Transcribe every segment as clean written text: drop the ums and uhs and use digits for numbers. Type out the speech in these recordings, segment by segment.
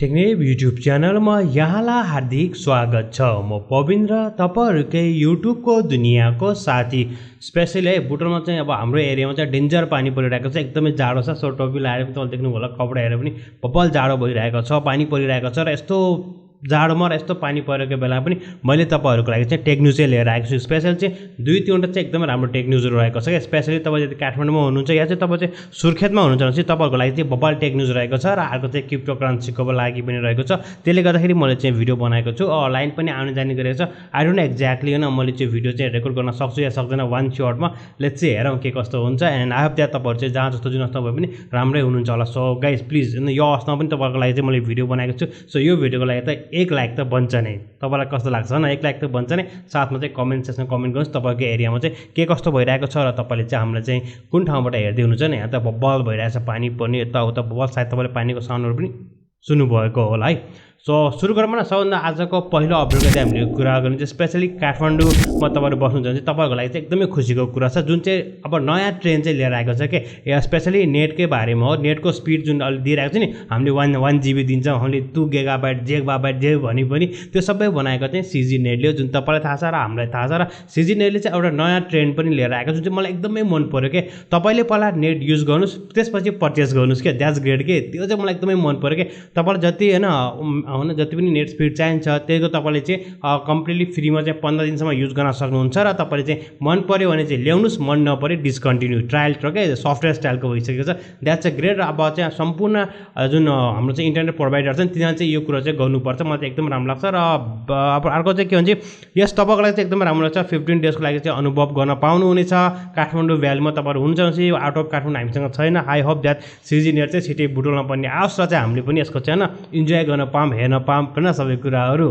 Technique YouTube च्यानलमा यहाँलाई हार्दिक स्वागत छ। म पविन्द्र, तपाईहरुकै युट्युबको दुनियाँको साथी। स्पेशली है बुटोलमा चाहिँ अब हाम्रो एरियामा चाहिँ डेन्जर पानी परिरहेको छ, एकदमै जाडो छ। सो टोपी लाएर पनि तपाईले देख्नु होला, कपडा हेरेर पनि बब्बल जाडो भइरहेको छ, पानी परिरहेको छ। र यस्तो जाडोमा र यस्तो पानी परेको बेला पनि मैले तपाईहरुको लागि चाहिँ टेक न्यूज चाहिँ लिएर आएको छु। स्पेशल चाहिँ दुई तीनवटा चाहिँ एकदमै राम्रो टेक न्यूजहरु रहेको छ के। स्पेशली तपाईं यदि काठमाडौँमा हुनुहुन्छ या चाहिँ तपाईं चाहिँ सुर्खेतमा हुनुहुन्छ भने चाहिँ तपाईहरुको लागि चाहिँ बब्बल टेक न्यूज रहेको छ। र अर्को चाहिँ क्रिप्टो करेन्सीको लागि पनि रहेको छ। त्यसले गर्दाखेरि मैले चाहिँ भिडियो बनाएको छु। लाइन पनि आउने जाने गरेको छ। आई डोन्ट नो एक्ज्याक्टली हैन मैले चाहिँ भिडियो चाहिँ रेकर्ड गर्न सक्छु या सक्दैन वान शटमा। लेट्स सी हेरौँ के कस्तो हुन्छ। एन्ड आई होप द्याट तपाईहरु चाहिँ जहाँ जस्तो जुन अवस्था भए पनि राम्रै हुनुहुन्छ होला। सो गाइस प्लिज यो अवस्थामा पनि तपाईहरुको लागि चाहिँ मैले भिडियो बनाएको छु। सो यो भिडियोको लागि त 1 लाइक त बन्छ नै। तपाईलाई कस्तो लाग्छ न 1 लाइक त बन्छ नै। साथमा चाहिँ कमेन्ट सेक्सनमा कमेन्ट गर्नुस् तपाईको एरियामा चाहिँ के कस्तो भइरहेको छ र तपाईले चाहिँ हामीलाई चाहिँ कुन ठाउँबाट हेर्दै हुनुहुन्छ नि। यहाँ त बब्बल भइरहेछ पानी पनि यताउता बब्बल। सायद तपाईले पानीको साउन्डहरु पनि सुन्नुभएको होला है। सो सुरु गरौँ न। सबभन्दा आजको पहिलो अपडेटको चाहिँ हामीले कुरा गर्ने चाहिँ स्पेशली काठमाडौँमा तपाईहरु बस्नुहुन्छ भने चाहिँ तपाईहरुको लागि चाहिँ एकदमै खुसीको कुरा छ। जुन चाहिँ अब नयाँ ट्रेन चाहिँ लिएर आएको छ के। या स्पेशली नेटकै बारेमा हो। नेटको स्पिड जुन अलि दिइरहेको छ नि, हामीले 1 GB दिन्छौँ, हामीले 2 GB जे भनी पनि त्यो सबै बनाएको चाहिँ सिजी नेटले हो। जुन तपाईलाई थाहा छ र हामीलाई थाहा छ। र सिजी नेटले चाहिँ एउटा नयाँ ट्रेन पनि लिएर आएको जुन चाहिँ मलाई एकदमै मन पर्यो के। तपाईले पहिला नेट युज गर्नुस्, त्यसपछि परचेज गर्नुस् के। द्याट्स ग्रेट के। त्यो चाहिँ मलाई एकदमै मन पर्यो के। तपाईलाई जति हैन जति पनि नेट स्पिड चाहिन्छ त्यसको तपाईले चाहिँ कम्प्लिटली फ्रीमा चाहिँ 15 दिनसम्म युज गर्न सक्नुहुन्छ। र तपाईले चाहिँ मन पर्यो भने चाहिँ ल्याउनुस्, मन नपर्यो डिस्कन्टिन्यू ट्रायल के सफ्टवेयर स्टाइलको भइसकेको छ। That's a great. र अब चाहिँ सम्पूर्ण जुन हाम्रो चाहिँ इन्टरनेट प्रोभाइडर छ नि तिनीहरूले चाहिँ यो कुरा चाहिँ गर्नुपर्छ। मलाई चाहिँ एकदम राम्रो लाग्छ। र अब अर्को चाहिँ के भन्छ, यस तपाईको लागि चाहिँ एकदमै राम्रो लाग्छ। 15 डेजको लागि चाहिँ अनुभव गर्न पाउनुहुनेछ। काठमाडौँ भ्यालीमा तपाईहरु हुनुहुन्छ भने आउट अफ काठमाडौँ हामीसँग छैन। I hope that CG net चाहिँ छिटै बुटोलमा पनि आओस् र चाहिँ हामीले पनि यसको चाहिँ हैन इन्जोय गर्न पाऊँ, हेर्न पाऊँ हैन सबै कुराहरु।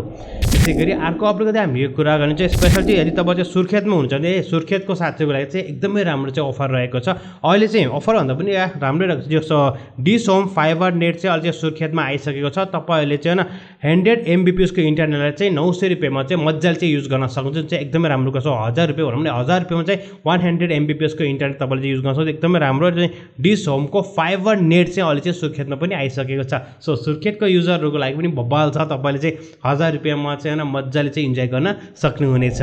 त्यसैगरी अर्को अपडेटको चाहिँ हामीले कुरा गर्ने चाहिँ स्पेशल चाहिँ यदि तपाईं चाहिँ सुर्खेतमा हुनुहुन्छ भने सुर्खेतको साथीहरुको लागि चाहिँ एकदमै राम्रो चाहिँ अफर रहेको छ। अहिले चाहिँ अफर भन्दा पनि राम्रै रहेको छ। जो डिस होम फाइबर नेट चाहिँ अहिले चाहिँ सुर्खेतमा आइसकेको छ। तपाईहरुले चाहिँ हैन 100 Mbps को इन्टरनेटलाई चाहिँ 900 रुपैयाँमा चाहिँ मज्जाले चाहिँ युज गर्न सक्नुहुन्छ। चाहिँ एकदमै राम्रो छ। 1000 रुपैयाँ भनौँ न, 1000 रुपैयाँमा चाहिँ 100 Mbps को इन्टरनेट तपाईले चाहिँ युज गर्न सक्नुहुन्छ। एकदमै राम्रो। चाहिँ डिस होमको फाइबर नेट चाहिँ अहिले चाहिँ सुर्खेतमा पनि आइसकेको छ। सो सुर्खेतको युजरहरुको लागि पनि बब्बाल छ। तपाईले चाहिँ 1000 रुपैयाँमा चाहिँ हैन मज्जाले चाहिँ इन्जोय गर्न सक्नुहुनेछ।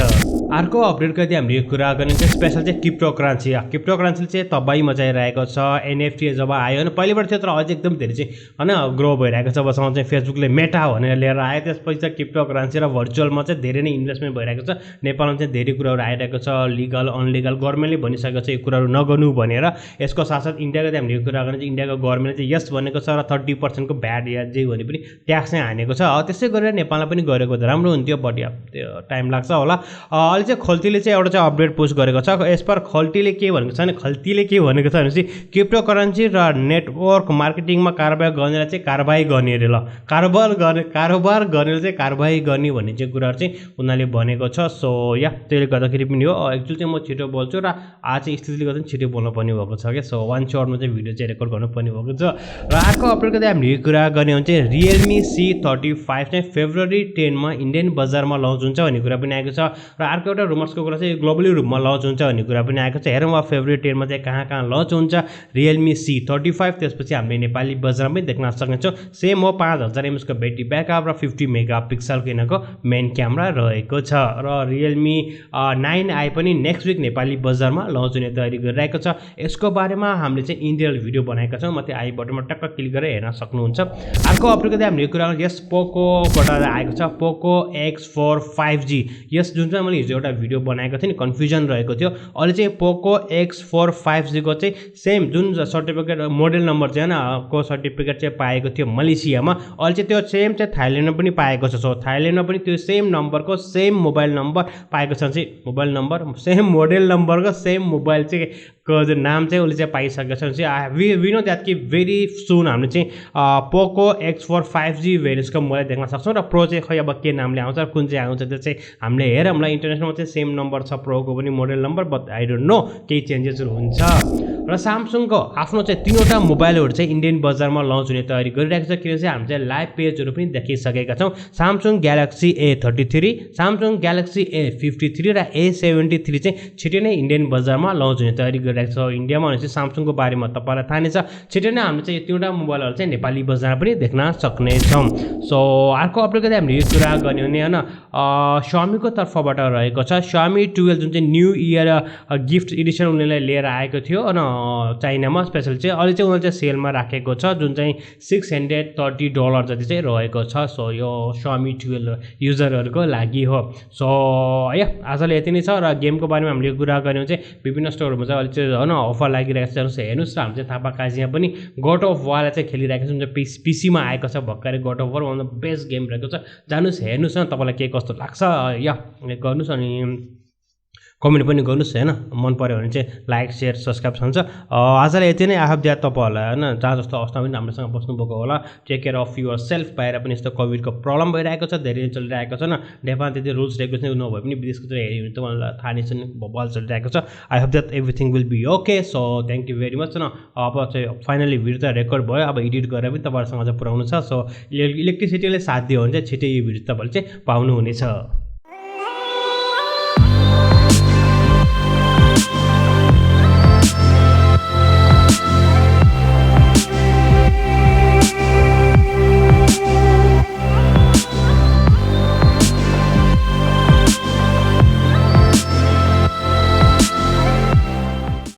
अर्को अपडेटको चाहिँ हामीले कुरा गर्ने चाहिँ स्पेशल चाहिँ क्रिप्टो करेन्सी। क्रिप्टो करेन्सीले चाहिँ तबाही मचाइरहेको छ। एनएफटी जब आयो हैन पहिलेबाट थियो, तर अझै एकदम धेरै चाहिँ हैन ग्रो भइरहेको छ। जबसम्म चाहिँ फेसबुकले मेटा भनेर लिएर आयो, त्यसपछि चाहिँ क्रिप्टो करेन्सी र भर्चुअलमा चाहिँ धेरै नै इन्भेस्टमेन्ट भइरहेको छ। नेपालमा चाहिँ धेरै कुराहरु आइरहेको छ, लिगल अनलिगल। गभर्नमेन्टले भनिसकेको छ यो कुराहरु नगर्नु भनेर। यसको साथसाथ इन्डियाको चाहिँ हामीले कुरा गर्ने चाहिँ इन्डियाको गभर्नमेन्टले चाहिँ यस भनेको छ र 30% को भ्याट या जे भने पनि ट्याक्स चाहिँ हानेको छ। त्यसै गरेर नेपालमा पनि गरेको त राम्रो हुन्थ्यो, बट त्यो टाइम लाग्छ होला। अहिले चाहिँ खल्तीले चाहिँ एउटा चाहिँ अपडेट पोस्ट गरेको छ। यस पर खल्तीले के भनेको छ भने खल्तीले के भनेको छ भनेपछि क्रिप्टो करेन्सी र नेटवर्क मार्केटिङमा कारोबार गर्नेलाई चाहिँ कारबाही गर्ने रे। ल कारोबार गर्नेले चाहिँ कारबाही गर्ने भन्ने चाहिँ कुराहरु चाहिँ उनीहरूले भनेको छ। सो या त्यसले गर्दाखेरि पनि हो। एक्चुअली चाहिँ म छिटो बोल्छु र आज चाहिँ स्थितिले गर्दा छिटो बोल्नु पर्ने भएको छ के। सो वान शटमा चाहिँ भिडियो चाहिँ रेकर्ड गर्नु पर्ने भएको छ। र अर्को अपडेटको चाहिँ हामीले कुरा गर्ने हो चाहिँ Realme C35 चाहिँ फेब्रुअरी 10 मा इन्डियन बजारमा लन्च हुन्छ भन्ने कुरा पनि आएको छ। र अर्को एउटा रुमर्सको कुरा चाहिँ ग्लोबली रूपमा लन्च हुन्छ भन्ने कुरा पनि आएको छ। हेरौँ फेब्रुअरी 10 मा चाहिँ कहाँ लन्च हुन्छ Realme C35। त्यसपछि हामीले नेपाली बजारमा पनि देख्न सक्नेछौँ। सेम हो 5000 mAh को ब्याट्री ब्याकअप र 50 मेगापिक्सलको यिनको मेन क्यामेरा रहेको छ। र Realme 9i पनि नेक्स्ट वीक नेपाली बजारमा लन्च हुने तयारी गरिरहेको छ। यसको बारेमा हामीले चाहिँ इन्डियल भिडियो बनाएका छौँ। माथि आई बटनमा टक्क क्लिक गरेर हेर्न सक्नुहुन्छ। अर्को अपडेटको चाहिँ हामीले कुरा यस पोकोबाट आएको छ, पोको X4 5G। यस जुन चाहिँ मैले हिजो एउटा भिडियो बनाएको थिएँ नि, कन्फ्युजन रहेको थियो। अहिले चाहिँ पोको X4 5G को चाहिँ सेम जुन सर्टिफिकेट मोडल नम्बर चाहिँ हैन को सर्टिफिकेट चाहिँ पाएको थियो मलेसियामा, अहिले चाहिँ त्यो सेम चाहिँ थाइल्यान्डमा पनि पाएको छ। सो थाइल्यान्डमा पनि त्यो सेम नम्बरको सेम मोबाइल नम्बर पाएको छ चाहिँ मोबाइल नम्बर सेम मोडल नम्बरको सेम मोबाइल चाहिँ को जो नाम चाहिँ उसले चाहिँ पाइसकेको छ। वी नो द्याट कि भेरी सुन हामीले चाहिँ पोको X4 5G भेरिएन्ट्सको मोबाइल देख्न सक्छौँ। र प्रो चाहिँ खै अब के नामले आउँछ कुन चाहिँ आउँछ त्यो चाहिँ हामीले हेरौँला। इन्टरनेसनलमा चाहिँ सेम नम्बर छ प्रोको पनि model number, but I don't know केही चेन्जेसहरु हुन्छ। र स्यामसङको आफ्नो चाहिँ 3वटा मोबाइलहरु चाहिँ इन्डियन बजारमा लन्च हुने तयारी गरिरहेको छ। किन चाहिँ हामी चाहिँ लाइभ पेजहरु पनि देखिसकेका छौँ। Samsung galaxy A33, Samsung galaxy A53 र A73 चाहिँ छिटै नै इन्डियन बजारमा लन्च हुने तयारी बोलिरहेको छ इन्डियामा भनेपछि सामसङको बारेमा तपाईँलाई थाहा नै छ छिटै नै हामीले चाहिँ यो 3वटा मोबाइलहरू चाहिँ नेपाली बजारमा पनि देख्न सक्नेछौँ सो अर्को अपडेटको चाहिँ हामीले यो कुरा गर्ने हो भने होइन Xiaomiको तर्फबाट रहेको छ Xiaomi 12 जुन चाहिँ न्यू इयर गिफ्ट एडिसन उनीहरूले लिएर आएको थियो होइन चाइनामा स्पेसल चाहिँ अहिले चाहिँ उनीहरूले चाहिँ सेलमा राखेको छ जुन चाहिँ $630 जति चाहिँ रहेको छ सो यो Xiaomi 12 युजरहरूको लागि हो सो या आजले यति नै छ र गेमको बारेमा हामीले कुरा गऱ्यौँ चाहिँ विभिन्न स्टोरहरूमा चाहिँ अहिले चाहिँ होइन अफर लागिरहेको छ हेर्नुहोस् र हामी चाहिँ थापा काजिया पनि गड अफ वारलाई चाहिँ खेलिरहेको छ जुन चाहिँ पिसीमा आएको छ भर्खरै God of War one of the best game रहेको छ जानुहोस् हेर्नुहोस् न तपाईँलाई के कस्तो लाग्छ या गर्नुहोस् अनि कमेन्ट पनि गर्नुहोस् होइन मन पऱ्यो भने चाहिँ लाइक सेयर सब्सक्राइब हुन्छ आजलाई यति नै आफू द्या तपाईँहरूलाई होइन जहाँ जस्तो अवस्था पनि राम्रोसँग बस्नुभएको होला take care of yourself बाहिर पनि यस्तो कोभिडको प्रब्लम भइरहेको छ धेरै चलिरहेको छ न नेपालमा त्यति रुल्स रेगुलेसन नभए पनि विदेशको चाहिँ हेऱ्यो भने तपाईँलाई थाहा नै छ बल चलिरहेको छ I hope that everything will be okay so thank you very much न अब चाहिँ फाइनली भिडियो त रेकर्ड भयो अब एडिट गरेर पनि तपाईँहरूसँग चाहिँ पुऱ्याउनु छ सो इलेक्ट्रिसिटीले साथ दियो भने चाहिँ छिटै यो भिडियो तपाईँले चाहिँ पाउनुहुनेछ